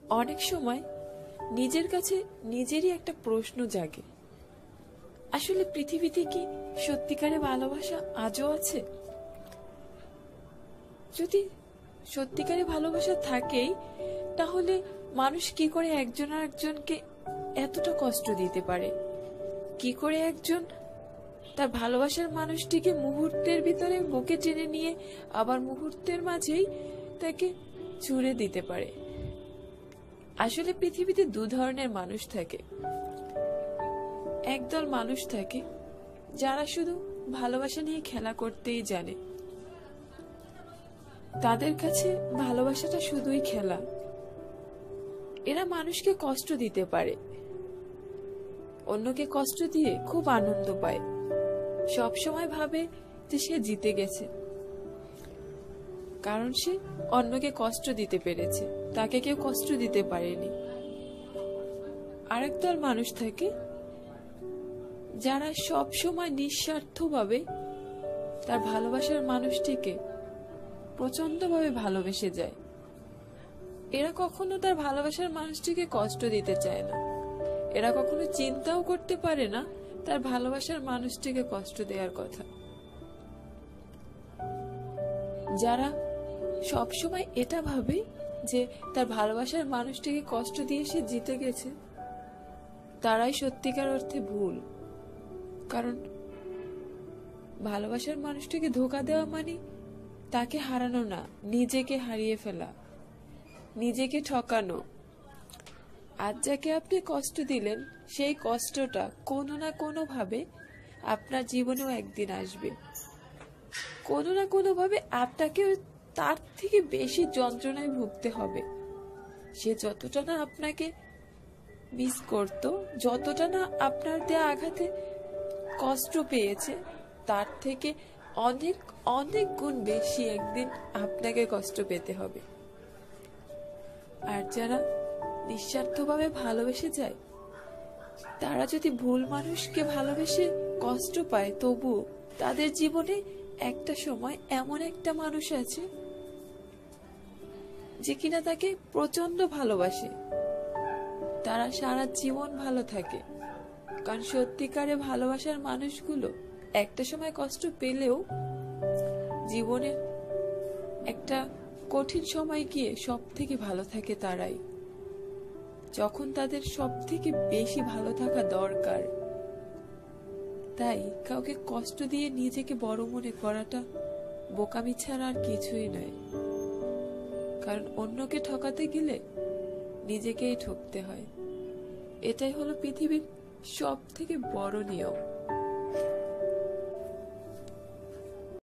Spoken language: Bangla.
অনেক সময় নিজের কাছে নিজেরই একটা প্রশ্ন জাগে, আসলে পৃথিবীতে কি সত্যিকারে ভালোবাসা আজও আছে? যদি সত্যিকারে ভালোবাসা থাকেই, তাহলে মানুষ কি করে একজন আরেকজনকে এতটা কষ্ট দিতে পারে? কি করে একজন তার ভালোবাসার মানুষটিকে মুহূর্তের ভিতরে বুকে টেনে নিয়ে আবার মুহূর্তের মাঝেই তাকে ছুড়ে দিতে পারে? আসলে পৃথিবীতে দু ধরনের মানুষ থাকে। একদল মানুষ থাকে যারা শুধু ভালোবাসা নিয়ে খেলা করতেই জানে, তাদের কাছে ভালোবাসাটা শুধুই খেলা। এরা মানুষকে কষ্ট দিতে পারে, অন্যকে কষ্ট দিয়ে খুব আনন্দ পায়, সব সময় ভাবে যে সে জিতে গেছে, কারণ সে অন্যকে কষ্ট দিতে পেরেছে, তাকে কেউ কষ্ট দিতে পারেনি। আরেক দল মানুষ থাকে যারা সব সময় নিঃস্বার্থভাবে তার ভালোবাসার মানুষটিকে প্রচন্ডভাবে ভালোবেসে যায়। এরা কখনো তার ভালোবাসার মানুষটিকে কষ্ট দিতে চায় না, এরা কখনো চিন্তাও করতে পারে না তার ভালোবাসার মানুষটিকে কষ্ট দেওয়ার কথা। যারা সব সময় এটা ভাবে যে তার ভালোবাসার মানুষটিকে কষ্ট দিয়ে সে জিতে গেছে, তারাই সত্যিকার অর্থে ভুল। কারণ ভালোবাসার মানুষটিকে ধোঁকা দেওয়া মানে তাকে হারানো না, নিজেকে হারিয়ে ফেলা, নিজেকে ঠকানো। আজ যাকে আপনি কষ্ট দিলেন, সেই কষ্টটা কোনো না কোনো ভাবে আপনার জীবনেও একদিন আসবে। কোনো না কোনো ভাবে আপনাকে তার থেকে বেশি যন্ত্রণায় ভুগতে হবে। সে যতটা না আপনাকে মিস করত, যতটা না আপনার দেয়া আঘাতে কষ্ট পেয়েছে, তার থেকে অনেক অনেক গুণ বেশি একদিন আপনাকে কষ্ট পেতে হবে। আর যারা নিঃস্বার্থভাবে ভালোবেসে যায়, তারা যদি ভুল মানুষকে ভালোবেসে কষ্ট পায়, তবুও তাদের জীবনে একটা সময় এমন একটা মানুষ আছে যে কিনা তাকে প্রচন্ড ভালোবাসে, তারা সারা জীবন ভালো থাকে। কারণ সত্যিকারে ভালোবাসার মানুষগুলো একটা সময় কষ্ট পেলেও জীবনে একটা কঠিন সময় গিয়ে সব থেকে ভালো থাকে তারাই, যখন তাদের সব থেকে বেশি ভালো থাকা দরকার। তাই কাউকে কষ্ট দিয়ে নিজেকে বড় মনে করাটা বোকামি ছাড়া আর কিছুই নয়। কারণ অন্যকে ঠকাতে গেলে নিজেকেই ঠকতে হয়। এটাই হলো পৃথিবীর সব থেকে বড় নিয়ম।